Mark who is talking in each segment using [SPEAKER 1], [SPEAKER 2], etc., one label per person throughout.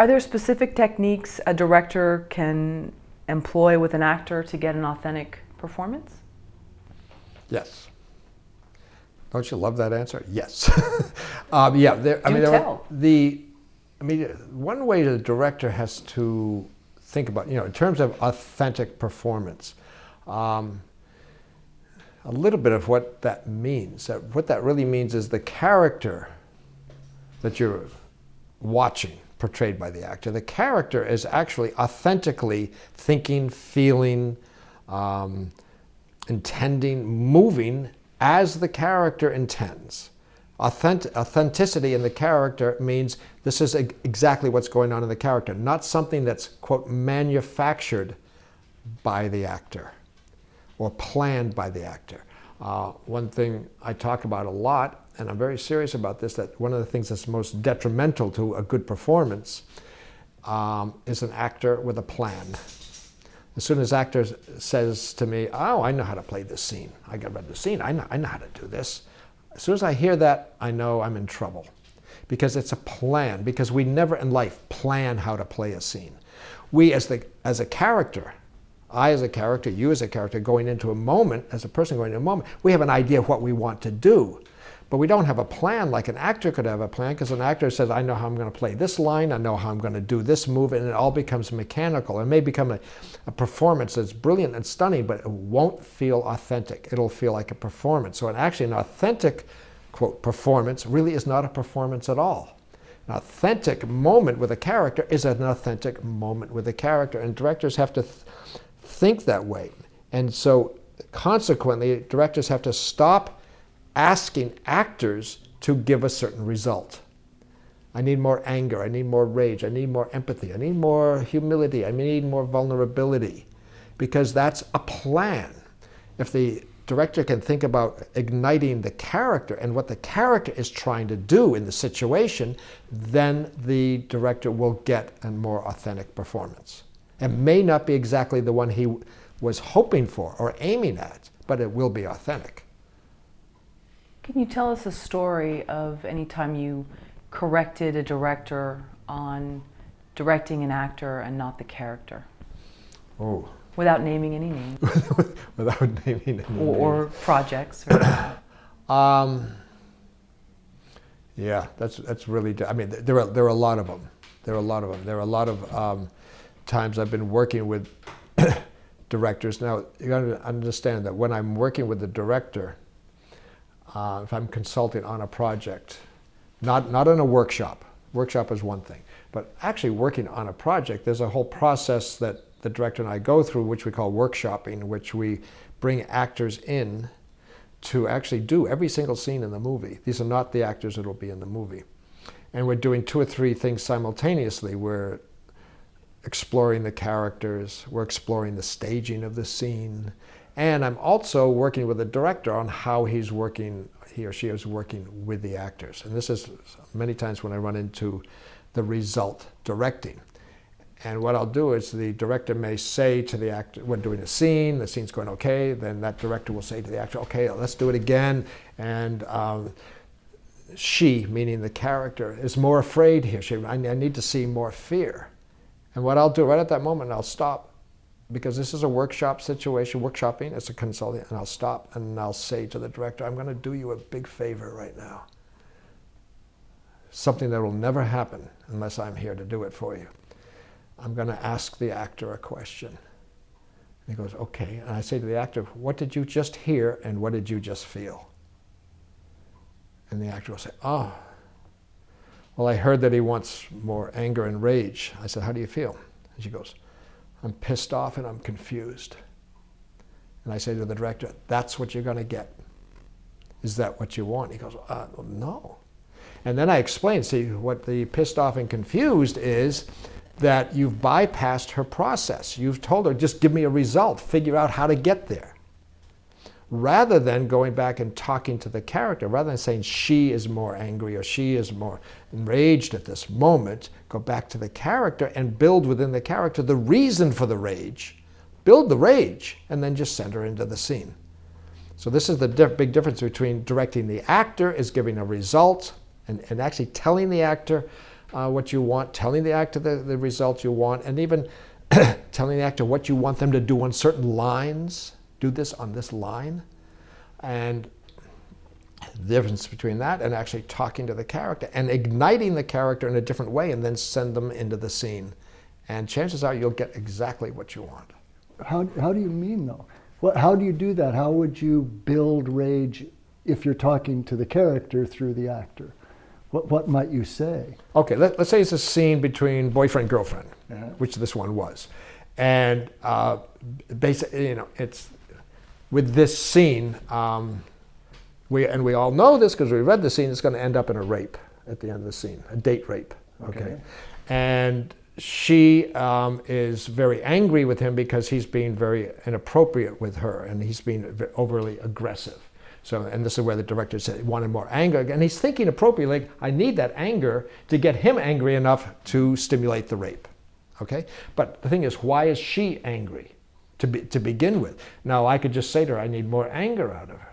[SPEAKER 1] Are there specific techniques a director can employ with an actor to get an authentic performance?
[SPEAKER 2] Yes. Don't you love that answer? Yes. Yeah. One way the director has to think about, in terms of authentic performance, a little bit of what that means. What that really means is the character that you're watching portrayed by the actor. The character is actually authentically thinking, feeling, intending, moving as the character intends. Authenticity in the character means this is exactly what's going on in the character, not something that's, quote, manufactured by the actor or planned by the actor. One thing I talk about a lot, and I'm very serious about this, that one of the things that's most detrimental to a good performance is an actor with a plan. As soon as actor says to me, oh, I know how to play this scene. I got read the scene. I know how to do this. As soon as I hear that, I know I'm in trouble. Because it's a plan. Because we never in life plan how to play a scene. We as a character, I as a character, you as a character, going into a moment, as a person going into a moment, we have an idea of what we want to do. But we don't have a plan like an actor could have a plan, because an actor says, I know how I'm going to play this line, I know how I'm going to do this move, and it all becomes mechanical. It may become a performance that's brilliant and stunning, but it won't feel authentic. It'll feel like a performance. So actually an authentic, quote, performance really is not a performance at all. An authentic moment with a character is an authentic moment with a character, and directors have to think that way. And so consequently, directors have to stop asking actors to give a certain result. I need more anger, I need more rage, I need more empathy, I need more humility, I need more vulnerability, because that's a plan. If the director can think about igniting the character and what the character is trying to do in the situation, then the director will get a more authentic performance. It may not be exactly the one he was hoping for or aiming at, but it will be authentic.
[SPEAKER 1] Can you tell us a story of any time you corrected a director on directing an actor and not the character?
[SPEAKER 2] Oh.
[SPEAKER 1] Without naming any names.
[SPEAKER 2] Without naming any names.
[SPEAKER 1] Or projects.
[SPEAKER 2] Yeah, that's really, I mean, there are a lot of them. There are a lot of them. There are a lot of times I've been working with directors. Now, you got to understand that when I'm working with the director, if I'm consulting on a project, not in a workshop. Workshop is one thing. But actually working on a project, there's a whole process that the director and I go through, which we call workshopping, which we bring actors in to actually do every single scene in the movie. These are not the actors that will be in the movie. And we're doing 2 or 3 things simultaneously. We're exploring the characters, we're exploring the staging of the scene, and I'm also working with the director on how he or she is working with the actors. And this is many times when I run into the result directing. And what I'll do is the director may say to the actor, we're doing a scene, the scene's going okay, then that director will say to the actor, okay, let's do it again. And she, meaning the character, is more afraid here. I need to see more fear. And what I'll do right at that moment, I'll stop, because this is a workshop situation, workshopping, it's a consulting, and I'll stop and I'll say to the director, I'm going to do you a big favor right now. Something that will never happen unless I'm here to do it for you. I'm going to ask the actor a question. And he goes, okay. And I say to the actor, what did you just hear and what did you just feel? And the actor will say, oh, well, I heard that he wants more anger and rage. I said, how do you feel? And she goes, I'm pissed off and I'm confused. And I say to the director, that's what you're going to get. Is that what you want? He goes, no. And then I explain, see, what the pissed off and confused is that you've bypassed her process. You've told her, just give me a result, figure out how to get there. Rather than going back and talking to the character, rather than saying she is more angry or she is more enraged at this moment, go back to the character and build within the character the reason for the rage. Build the rage and then just send her into the scene. So this is the big difference between directing the actor is giving a result and actually telling the actor, what you want, telling the actor the results you want, and even telling the actor what you want them to do on certain lines. Do this on this line. And the difference between that and actually talking to the character and igniting the character in a different way and then send them into the scene. And chances are you'll get exactly what you want.
[SPEAKER 3] How do you mean, though? How do you do that? How would you build rage if you're talking to the character through the actor? What might you say?
[SPEAKER 2] Okay, let's say it's a scene between boyfriend and girlfriend, which this one was. And basically, you know, it's with this scene, we all know this because we read the scene, it's going to end up in a rape at the end of the scene, a date rape. Okay. And she is very angry with him because he's being very inappropriate with her and he's being overly aggressive. So, and this is where the director said he wanted more anger. And he's thinking appropriately, like, I need that anger to get him angry enough to stimulate the rape. Okay? But the thing is, why is she angry to begin with? Now, I could just say to her, I need more anger out of her.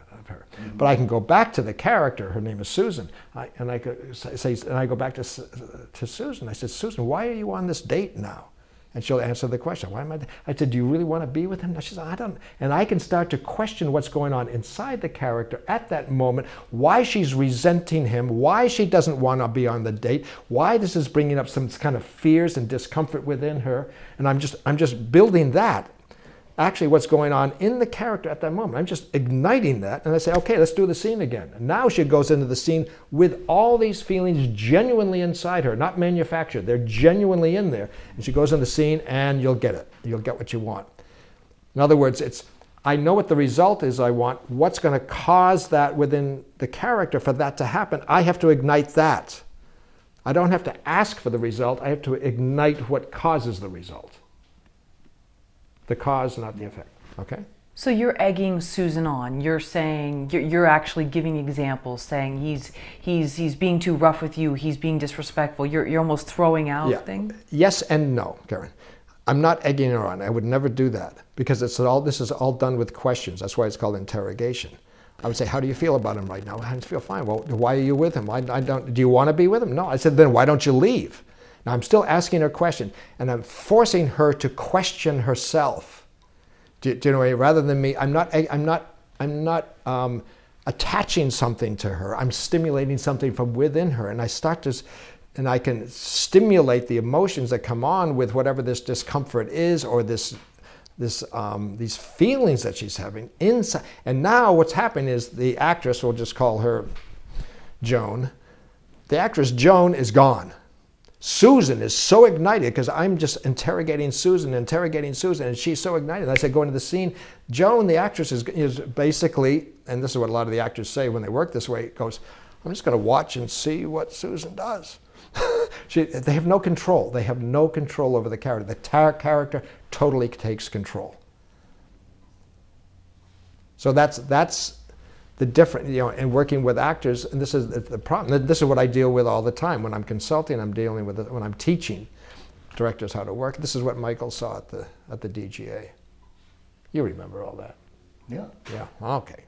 [SPEAKER 2] But I can go back to the character, her name is Susan, and I could say, and I go back to Susan. I said, Susan, why are you on this date now? And she'll answer the question. Why am I said, do you really want to be with him? No, she said, I don't. And I can start to question what's going on inside the character at that moment, why she's resenting him, why she doesn't want to be on the date, why this is bringing up some kind of fears and discomfort within her. And I'm just building that. Actually, what's going on in the character at that moment. I'm just igniting that, and I say, okay, let's do the scene again. And now she goes into the scene with all these feelings genuinely inside her, not manufactured. They're genuinely in there. And she goes in the scene, and you'll get it. You'll get what you want. In other words, I know what the result is I want. What's going to cause that within the character for that to happen? I have to ignite that. I don't have to ask for the result. I have to ignite what causes the result. The cause, not the effect. Okay?
[SPEAKER 1] So you're egging Susan on. You're saying, you're actually giving examples, saying he's being too rough with you, he's being disrespectful. You're almost throwing out things?
[SPEAKER 2] Yes and no, Karen. I'm not egging her on. I would never do that because this is all done with questions. That's why it's called interrogation. I would say, how do you feel about him right now? I feel fine. Well, why are you with him? Do you want to be with him? No. I said, then why don't you leave? Now, I'm still asking her a question, and I'm forcing her to question herself. Do you know, rather than me, I'm not attaching something to her. I'm stimulating something from within her, and I can stimulate the emotions that come on with whatever this discomfort is, or these feelings that she's having inside. And now what's happening is the actress, we'll just call her Joan. The actress Joan is gone. Susan is so ignited because I'm just interrogating Susan, and she's so ignited. I said, go into the scene. Joan, the actress, is basically, and this is what a lot of the actors say when they work this way, goes, I'm just going to watch and see what Susan does. They have no control. They have no control over the character. The character totally takes control. So that's the different, in working with actors, and this is the problem. This is what I deal with all the time when I'm consulting. I'm dealing with it when I'm teaching directors how to work. This is what Michael saw at the DGA. You remember all that?
[SPEAKER 3] Yeah.
[SPEAKER 2] Yeah. Okay.